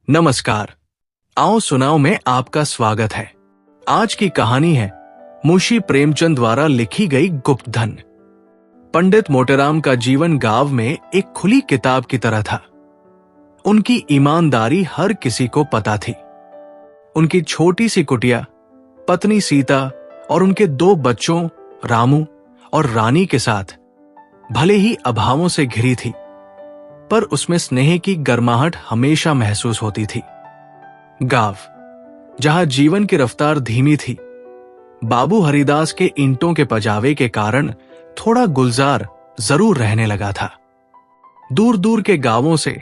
नमस्कार। आओ सुनाओ में आपका स्वागत है। आज की कहानी है मुंशी प्रेमचंद द्वारा लिखी गई गुप्त धन। पंडित मोटेराम का जीवन गांव में एक खुली किताब की तरह था। उनकी ईमानदारी हर किसी को पता थी। उनकी छोटी सी कुटिया, पत्नी सीता और उनके 2 बच्चों रामू और रानी के साथ भले ही अभावों से घिरी थी, पर उसमें स्नेह की गर्माहट हमेशा महसूस होती थी। गांव, जहां जीवन की रफ्तार धीमी थी, बाबू हरिदास के ईंटों के पजावे के कारण थोड़ा गुलजार जरूर रहने लगा था। दूर दूर के गांवों से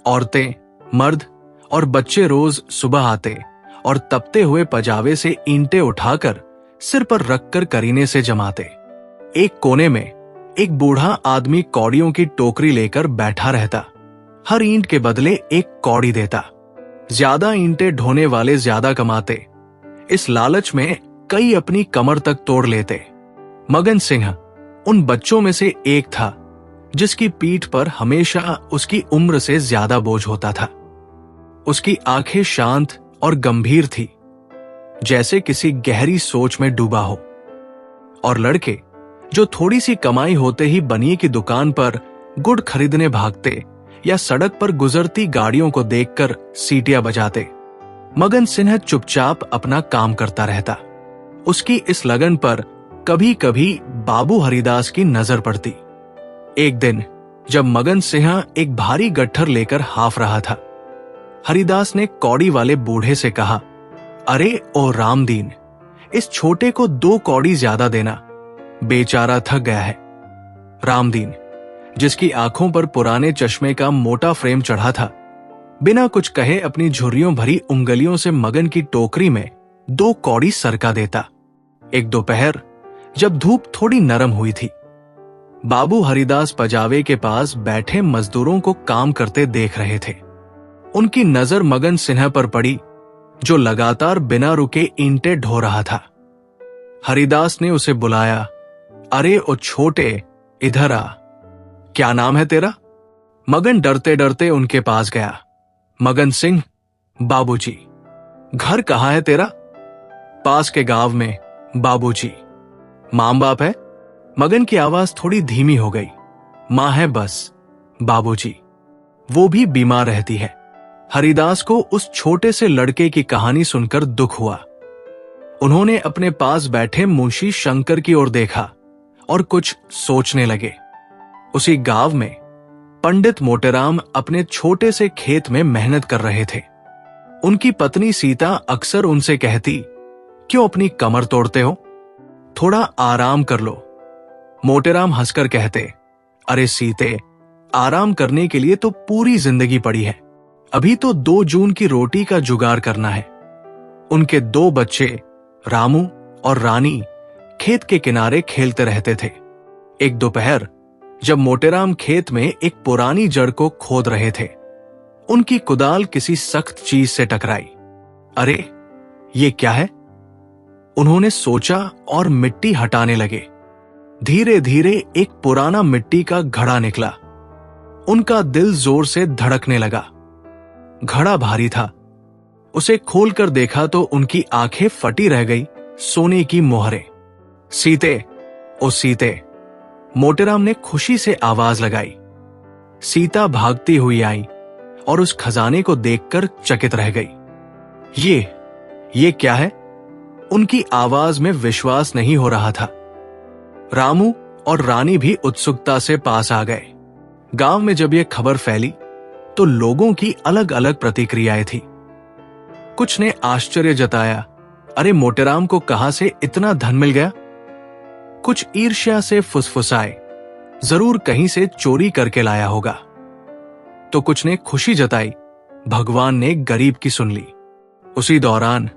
औरतें, मर्द और बच्चे रोज सुबह आते और तपते हुए पजावे से ईंटें उठाकर सिर पर रखकर करीने से जमाते। एक कोने में एक बूढ़ा आदमी कौड़ियों की टोकरी लेकर बैठा रहता। हर ईंट के बदले एक कौड़ी देता। ज्यादा ईंटें ढोने वाले ज्यादा कमाते। इस लालच में कई अपनी कमर तक तोड़ लेते। मगन सिंह उन बच्चों में से एक था जिसकी पीठ पर हमेशा उसकी उम्र से ज्यादा बोझ होता था। उसकी आंखें शांत और गंभीर थी, जैसे किसी गहरी सोच में डूबा हो। और लड़के जो थोड़ी सी कमाई होते ही बनिए की दुकान पर गुड़ खरीदने भागते या सड़क पर गुजरती गाड़ियों को देखकर सीटियां बजाते, मगन सिन्हा चुपचाप अपना काम करता रहता। उसकी इस लगन पर कभी कभी बाबू हरिदास की नजर पड़ती। एक दिन जब मगन सिन्हा एक भारी गट्ठर लेकर हाफ रहा था, हरिदास ने कौड़ी वाले बूढ़े से कहा, अरे ओ रामदीन, इस छोटे को 2 कौड़ी ज्यादा देना, बेचारा थक गया है। रामदीन, जिसकी आंखों पर पुराने चश्मे का मोटा फ्रेम चढ़ा था, बिना कुछ कहे अपनी झुर्रियों भरी उंगलियों से मगन की टोकरी में 2 कौड़ी सरका देता। एक दोपहर जब धूप थोड़ी नरम हुई थी, बाबू हरिदास पजावे के पास बैठे मजदूरों को काम करते देख रहे थे। उनकी नजर मगन सिन्हा पर पड़ी, जो लगातार बिना रुके ईंटें ढो रहा था। हरिदास ने उसे बुलाया, अरे ओ छोटे, इधर आ, क्या नाम है तेरा? मगन डरते डरते उनके पास गया। मगन सिंह, बाबूजी। घर कहाँ है तेरा? पास के गांव में, बाबूजी। मां बाप है? मगन की आवाज थोड़ी धीमी हो गई। मां है बस, बाबूजी। वो भी बीमार रहती है। हरिदास को उस छोटे से लड़के की कहानी सुनकर दुख हुआ। उन्होंने अपने पास बैठे मुंशी शंकर की ओर देखा और कुछ सोचने लगे। उसी गांव में पंडित मोटेराम अपने छोटे से खेत में मेहनत कर रहे थे। उनकी पत्नी सीता अक्सर उनसे कहती, क्यों अपनी कमर तोड़ते हो, थोड़ा आराम कर लो। मोटेराम हंसकर कहते, अरे सीते, आराम करने के लिए तो पूरी जिंदगी पड़ी है, अभी तो 2 जून की रोटी का जुगाड़ करना है। उनके 2 बच्चे रामू और रानी खेत के किनारे खेलते रहते थे। एक दोपहर जब मोटेराम खेत में एक पुरानी जड़ को खोद रहे थे, उनकी कुदाल किसी सख्त चीज से टकराई। अरे ये क्या है? उन्होंने सोचा और मिट्टी हटाने लगे। धीरे धीरे एक पुराना मिट्टी का घड़ा निकला। उनका दिल जोर से धड़कने लगा। घड़ा भारी था। उसे खोलकर देखा तो उनकी आंखें फटी रह गई, सोने की मोहरें। सीते, ओ सीते, मोटेराम ने खुशी से आवाज लगाई। सीता भागती हुई आई और उस खजाने को देखकर चकित रह गई। ये क्या है? उनकी आवाज में विश्वास नहीं हो रहा था। रामू और रानी भी उत्सुकता से पास आ गए। गांव में जब यह खबर फैली तो लोगों की अलग अलग प्रतिक्रियाएं थी। कुछ ने आश्चर्य जताया, अरे मोटेराम को कहां से इतना धन मिल गया? कुछ ईर्ष्या से फुसफुसाए, जरूर कहीं से चोरी करके लाया होगा। तो कुछ ने खुशी जताई, भगवान ने गरीब की सुन ली। उसी दौरान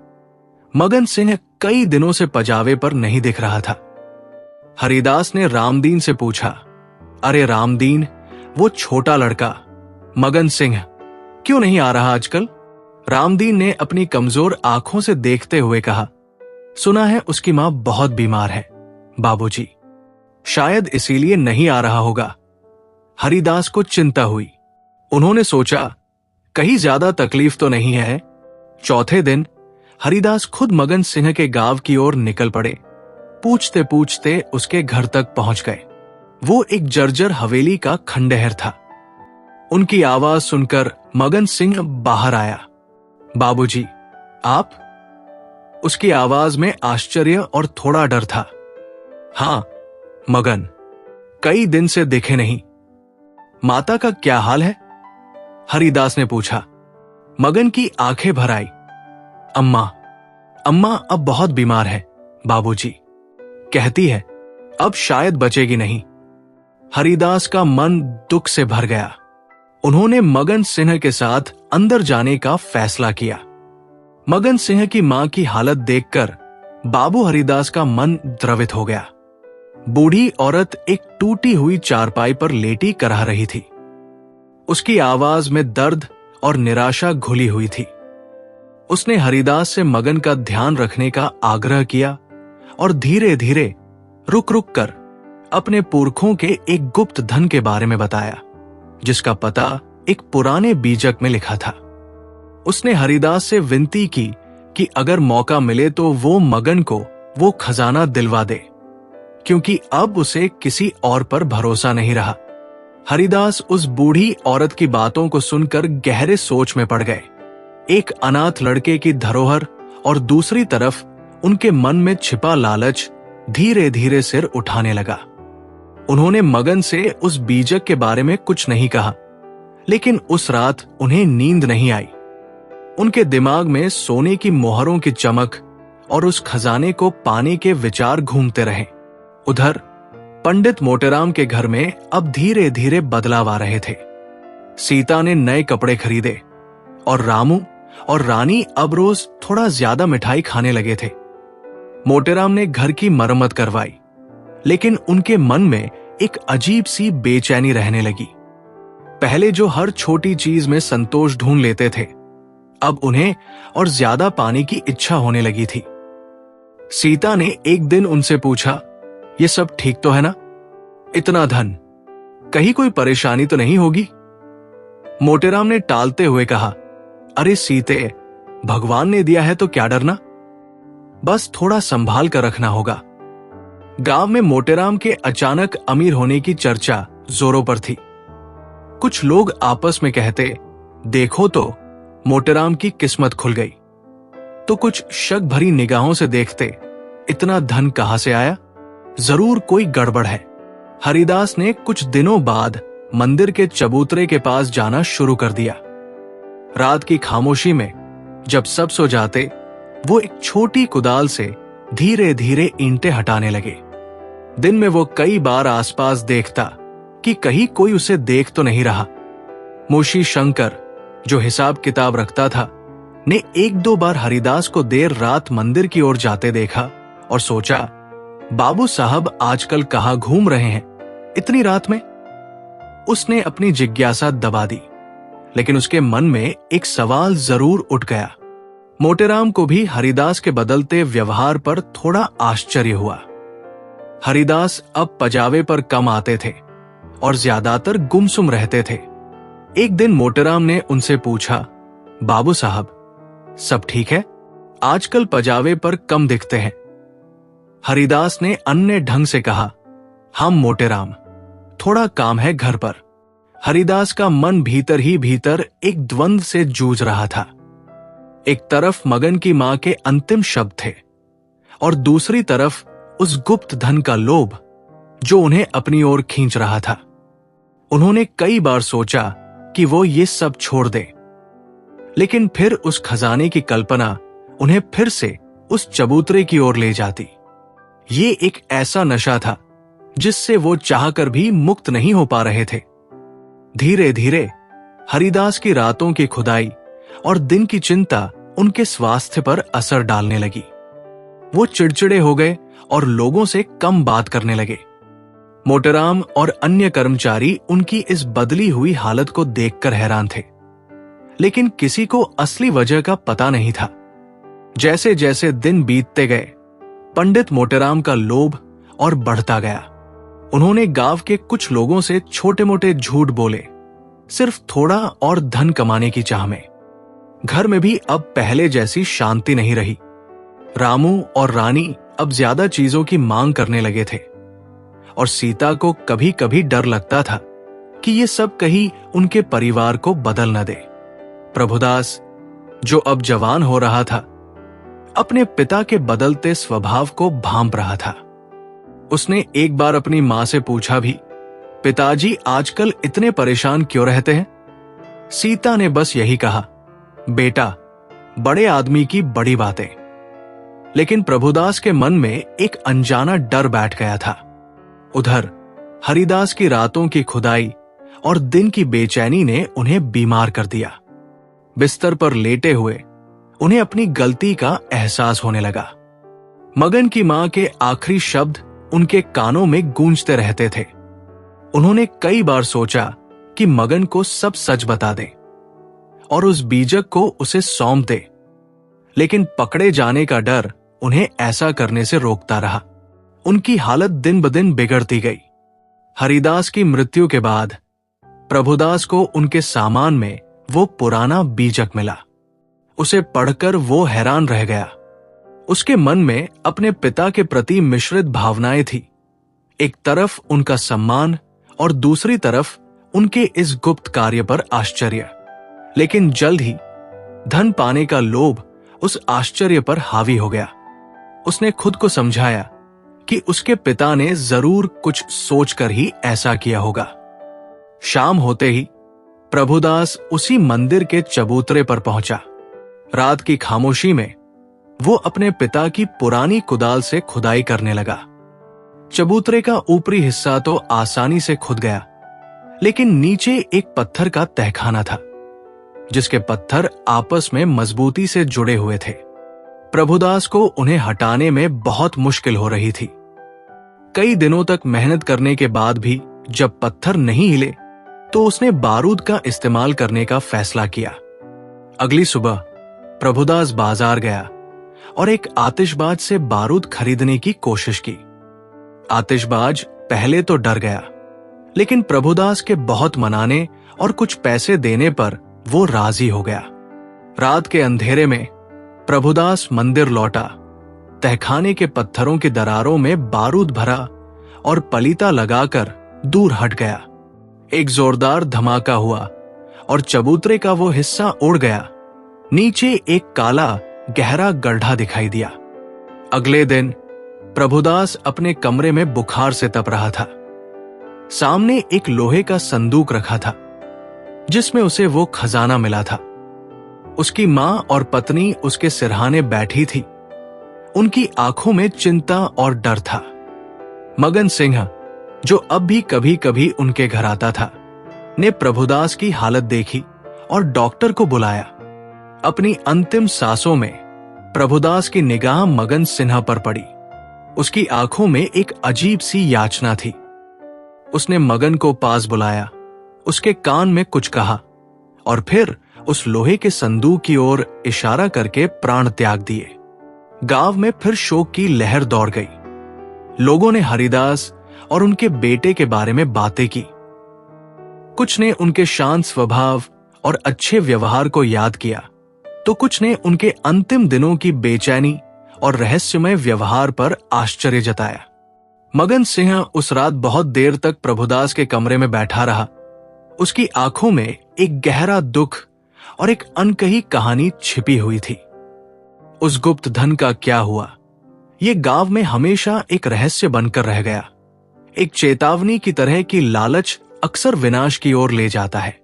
मगन सिंह कई दिनों से पजावे पर नहीं दिख रहा था। हरिदास ने रामदीन से पूछा, अरे रामदीन, वो छोटा लड़का मगन सिंह क्यों नहीं आ रहा आजकल? रामदीन ने अपनी कमजोर आंखों से देखते हुए कहा, सुना है उसकी मां बहुत बीमार है बाबूजी, शायद इसीलिए नहीं आ रहा होगा। हरिदास को चिंता हुई। उन्होंने सोचा, कहीं ज्यादा तकलीफ तो नहीं है। चौथे दिन हरिदास खुद मगन सिंह के गांव की ओर निकल पड़े। पूछते पूछते उसके घर तक पहुंच गए। वो एक जर्जर हवेली का खंडहर था। उनकी आवाज सुनकर मगन सिंह बाहर आया। बाबूजी, आप? उसकी आवाज में आश्चर्य और थोड़ा डर था। हां मगन, कई दिन से दिखे नहीं। माता का क्या हाल है? हरिदास ने पूछा। मगन की आंखें भर आई। अम्मा अब बहुत बीमार है बाबूजी, कहती है अब शायद बचेगी नहीं। हरिदास का मन दुख से भर गया। उन्होंने मगन सिंह के साथ अंदर जाने का फैसला किया। मगन सिंह की मां की हालत देखकर बाबू हरिदास का मन द्रवित हो गया। बूढ़ी औरत एक टूटी हुई चारपाई पर लेटी कराह रही थी। उसकी आवाज में दर्द और निराशा घुली हुई थी। उसने हरिदास से मगन का ध्यान रखने का आग्रह किया और धीरे धीरे रुक रुक कर अपने पुरखों के एक गुप्त धन के बारे में बताया, जिसका पता एक पुराने बीजक में लिखा था। उसने हरिदास से विनती की कि अगर मौका मिले तो वो मगन को वो खजाना दिलवा दे, क्योंकि अब उसे किसी और पर भरोसा नहीं रहा। हरिदास उस बूढ़ी औरत की बातों को सुनकर गहरे सोच में पड़ गए। एक अनाथ लड़के की धरोहर और दूसरी तरफ उनके मन में छिपा लालच धीरे धीरे सिर उठाने लगा। उन्होंने मगन से उस बीजक के बारे में कुछ नहीं कहा, लेकिन उस रात उन्हें नींद नहीं आई। उनके दिमाग में सोने की मोहरों की चमक और उस खजाने को पाने के विचार घूमते रहे। उधर पंडित मोटेराम के घर में अब धीरे धीरे बदलाव आ रहे थे। सीता ने नए कपड़े खरीदे और रामू और रानी अब रोज थोड़ा ज्यादा मिठाई खाने लगे थे। मोटेराम ने घर की मरम्मत करवाई, लेकिन उनके मन में एक अजीब सी बेचैनी रहने लगी। पहले जो हर छोटी चीज में संतोष ढूंढ लेते थे, अब उन्हें और ज्यादा पाने की इच्छा होने लगी थी। सीता ने एक दिन उनसे पूछा, ये सब ठीक तो है ना? इतना धन, कहीं कोई परेशानी तो नहीं होगी? मोटेराम ने टालते हुए कहा, अरे सीते, भगवान ने दिया है तो क्या डरना, बस थोड़ा संभाल कर रखना होगा। गांव में मोटेराम के अचानक अमीर होने की चर्चा जोरों पर थी। कुछ लोग आपस में कहते, देखो तो मोटेराम की किस्मत खुल गई, तो कुछ शक भरी निगाहों से देखते, इतना धन कहां से आया, जरूर कोई गड़बड़ है। हरिदास ने कुछ दिनों बाद मंदिर के चबूतरे के पास जाना शुरू कर दिया। रात की खामोशी में जब सब सो जाते, वो एक छोटी कुदाल से धीरे धीरे ईंटें हटाने लगे। दिन में वो कई बार आसपास देखता कि कहीं कोई उसे देख तो नहीं रहा। मुंशी शंकर, जो हिसाब किताब रखता था, ने एक दो बार हरिदास को देर रात मंदिर की ओर जाते देखा और सोचा, बाबू साहब आजकल कहां घूम रहे हैं इतनी रात में। उसने अपनी जिज्ञासा दबा दी, लेकिन उसके मन में एक सवाल जरूर उठ गया। मोटेराम को भी हरिदास के बदलते व्यवहार पर थोड़ा आश्चर्य हुआ। हरिदास अब पजावे पर कम आते थे और ज्यादातर गुमसुम रहते थे। एक दिन मोटेराम ने उनसे पूछा, बाबू साहब, सब ठीक है? आजकल पजावे पर कम दिखते हैं। हरिदास ने अन्य ढंग से कहा, हम मोटेराम, थोड़ा काम है घर पर। हरिदास का मन भीतर ही भीतर एक द्वंद्व से जूझ रहा था। एक तरफ मगन की मां के अंतिम शब्द थे और दूसरी तरफ उस गुप्त धन का लोभ जो उन्हें अपनी ओर खींच रहा था। उन्होंने कई बार सोचा कि वो ये सब छोड़ दे, लेकिन फिर उस खजाने की कल्पना उन्हें फिर से उस चबूतरे की ओर ले जाती। ये एक ऐसा नशा था जिससे वो चाहकर भी मुक्त नहीं हो पा रहे थे। धीरे धीरे हरिदास की रातों की खुदाई और दिन की चिंता उनके स्वास्थ्य पर असर डालने लगी। वो चिड़चिड़े हो गए और लोगों से कम बात करने लगे। मोटेराम और अन्य कर्मचारी उनकी इस बदली हुई हालत को देखकर हैरान थे, लेकिन किसी को असली वजह का पता नहीं था। जैसे जैसे दिन बीतते गए, पंडित मोटेराम का लोभ और बढ़ता गया। उन्होंने गांव के कुछ लोगों से छोटे मोटे झूठ बोले सिर्फ थोड़ा और धन कमाने की चाह में। घर में भी अब पहले जैसी शांति नहीं रही। रामू और रानी अब ज्यादा चीजों की मांग करने लगे थे और सीता को कभी कभी डर लगता था कि ये सब कहीं उनके परिवार को बदल न दे। प्रभुदास, जो अब जवान हो रहा था, अपने पिता के बदलते स्वभाव को भांप रहा था। उसने एक बार अपनी मां से पूछा भी, पिताजी आजकल इतने परेशान क्यों रहते हैं? सीता ने बस यही कहा, बेटा, बड़े आदमी की बड़ी बातें। लेकिन प्रभुदास के मन में एक अनजाना डर बैठ गया था। उधर हरिदास की रातों की खुदाई और दिन की बेचैनी ने उन्हें बीमार कर दिया। बिस्तर पर लेटे हुए उन्हें अपनी गलती का एहसास होने लगा। मगन की मां के आखिरी शब्द उनके कानों में गूंजते रहते थे। उन्होंने कई बार सोचा कि मगन को सब सच बता दें और उस बीजक को उसे सौंप दे, लेकिन पकड़े जाने का डर उन्हें ऐसा करने से रोकता रहा। उनकी हालत दिन ब दिन बिगड़ती गई। हरिदास की मृत्यु के बाद प्रभुदास को उनके सामान में वो पुराना बीजक मिला। उसे पढ़कर वो हैरान रह गया। उसके मन में अपने पिता के प्रति मिश्रित भावनाएं थी। एक तरफ उनका सम्मान और दूसरी तरफ उनके इस गुप्त कार्य पर आश्चर्य। लेकिन जल्द ही धन पाने का लोभ उस आश्चर्य पर हावी हो गया। उसने खुद को समझाया कि उसके पिता ने जरूर कुछ सोचकर ही ऐसा किया होगा। शाम होते ही प्रभुदास उसी मंदिर के चबूतरे पर पहुंचा। रात की खामोशी में वो अपने पिता की पुरानी कुदाल से खुदाई करने लगा। चबूतरे का ऊपरी हिस्सा तो आसानी से खुद गया, लेकिन नीचे एक पत्थर का तहखाना था, जिसके पत्थर आपस में मजबूती से जुड़े हुए थे। प्रभुदास को उन्हें हटाने में बहुत मुश्किल हो रही थी। कई दिनों तक मेहनत करने के बाद भी जब पत्थर नहीं हिले, तो उसने बारूद का इस्तेमाल करने का फैसला किया। अगली सुबह प्रभुदास बाजार गया और एक आतिशबाज से बारूद खरीदने की कोशिश की। आतिशबाज पहले तो डर गया, लेकिन प्रभुदास के बहुत मनाने और कुछ पैसे देने पर वो राजी हो गया। रात के अंधेरे में प्रभुदास मंदिर लौटा। तहखाने के पत्थरों की दरारों में बारूद भरा और पलीता लगाकर दूर हट गया। एक जोरदार धमाका हुआ और चबूतरे का वो हिस्सा उड़ गया। नीचे एक काला गहरा गड्ढा दिखाई दिया। अगले दिन प्रभुदास अपने कमरे में बुखार से तप रहा था। सामने एक लोहे का संदूक रखा था, जिसमें उसे वो खजाना मिला था। उसकी मां और पत्नी उसके सिरहाने बैठी थी। उनकी आंखों में चिंता और डर था। मगन सिंह, जो अब भी कभी कभी उनके घर आता था, ने प्रभुदास की हालत देखी और डॉक्टर को बुलाया। अपनी अंतिम सांसों में प्रभुदास की निगाह मगन सिन्हा पर पड़ी। उसकी आंखों में एक अजीब सी याचना थी। उसने मगन को पास बुलाया, उसके कान में कुछ कहा और फिर उस लोहे के संदूक की ओर इशारा करके प्राण त्याग दिए। गांव में फिर शोक की लहर दौड़ गई। लोगों ने हरिदास और उनके बेटे के बारे में बातें की। कुछ ने उनके शांत स्वभाव और अच्छे व्यवहार को याद किया, तो कुछ ने उनके अंतिम दिनों की बेचैनी और रहस्यमय व्यवहार पर आश्चर्य जताया। मगन सिंह उस रात बहुत देर तक प्रभुदास के कमरे में बैठा रहा। उसकी आंखों में एक गहरा दुख और एक अनकही कहानी छिपी हुई थी। उस गुप्त धन का क्या हुआ, ये गांव में हमेशा एक रहस्य बनकर रह गया। एक चेतावनी की तरह कि लालच अक्सर विनाश की ओर ले जाता है।